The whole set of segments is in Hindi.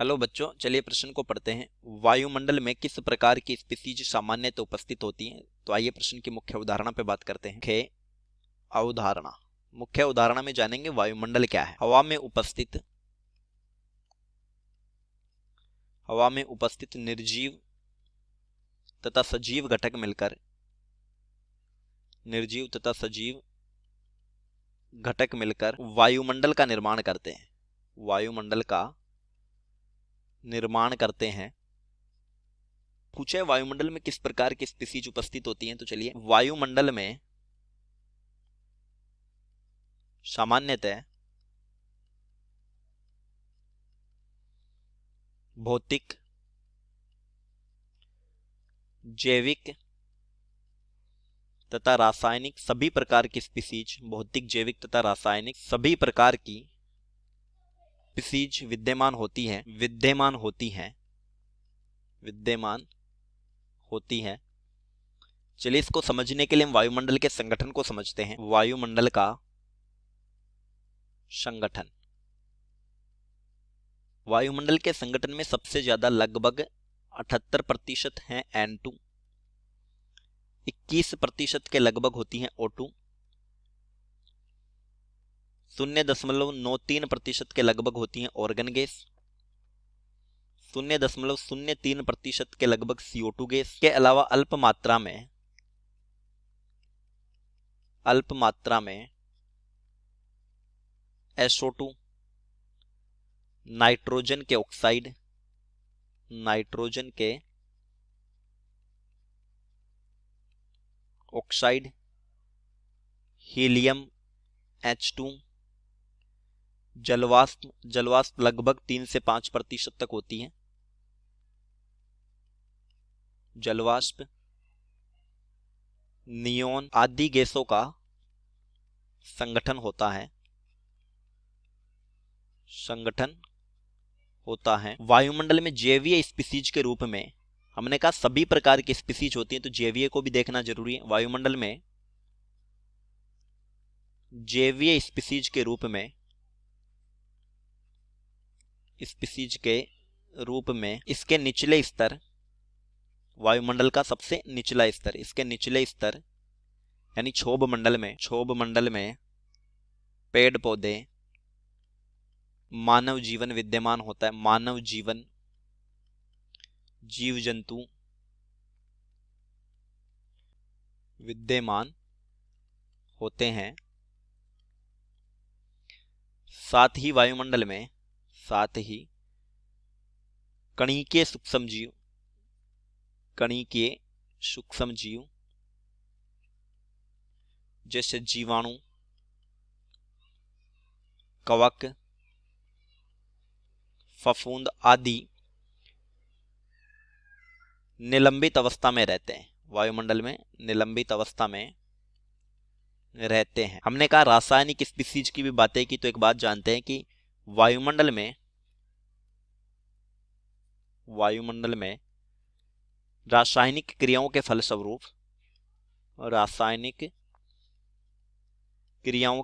हेलो बच्चों, चलिए प्रश्न को पढ़ते हैं। वायुमंडल में किस प्रकार की स्पीसीज सामान्यतः उपस्थित होती हैं? तो आइए प्रश्न की मुख्य उदाहरण पे बात करते हैं। मुख्य उदाहरण में जानेंगे वायुमंडल क्या है। हवा में उपस्थित निर्जीव तथा सजीव घटक मिलकर वायुमंडल का निर्माण करते हैं। पूछे वायुमंडल में किस प्रकार की स्पीसीज उपस्थित होती हैं? तो चलिए, वायुमंडल में सामान्यतः भौतिक, जैविक तथा रासायनिक सभी प्रकार की स्पीसीज विद्यमान होती हैं। चलिए, इसको समझने के लिए हम वायुमंडल के संगठन को समझते हैं। वायुमंडल का संगठन, वायुमंडल के संगठन में सबसे ज्यादा लगभग 78% है N2, 21% के लगभग होती है O2, 0.93% के लगभग होती है ऑर्गन गैस, 0.03% के लगभग CO2 गैस के अलावा अल्प मात्रा में SO2, नाइट्रोजन के ऑक्साइड, हीलियम H2, जलवाष्प लगभग 3 से 5% तक होती है। जलवाष्प, नियोन आदि गैसों का संगठन होता है। वायुमंडल में जैवीय स्पीसीज के रूप में, हमने कहा सभी प्रकार की स्पीसीज होती हैं, तो जैवीय को भी देखना जरूरी है। वायुमंडल में जैवीय स्पीसीज के रूप में इसके निचले स्तर, वायुमंडल का सबसे निचला स्तर, इसके निचले स्तर यानी क्षोभ मंडल में पेड़ पौधे, मानव जीवन विद्यमान होता है। जीव जंतु विद्यमान होते हैं। साथ ही वायुमंडल में कणिकीय सूक्ष्म जीव जैसे जीवाणु, कवक, फफूंद आदि निलंबित अवस्था में रहते हैं। वायुमंडल में निलंबित अवस्था में रहते हैं। हमने कहा रासायनिक स्पीसीज की भी बातें की, तो एक बात जानते हैं कि वायुमंडल में रासायनिक क्रियाओं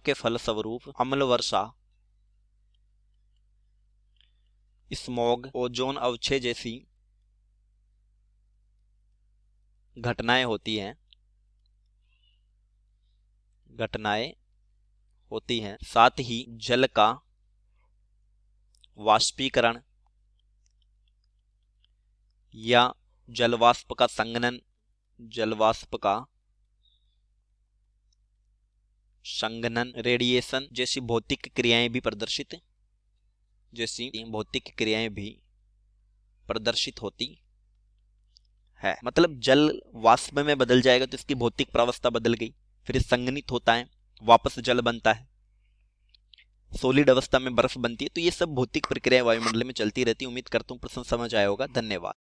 के फलस्वरूप अम्ल वर्षा, स्मॉग, ओजोन अवक्षय जैसी घटनाएं होती हैं। साथ ही जल का वाष्पीकरण या जलवाष्प का संघनन, रेडिएशन जैसी भौतिक क्रियाएं भी प्रदर्शित होती है। मतलब जल वाष्प में बदल जाएगा तो इसकी भौतिक प्रावस्था बदल गई, फिर संघनित होता है, वापस जल बनता है, सॉलिड अवस्था में बर्फ बनती है। तो ये सब भौतिक प्रक्रिया वायुमंडल में चलती रहती है। उम्मीद करता हूं प्रश्न समझ आया होगा। धन्यवाद।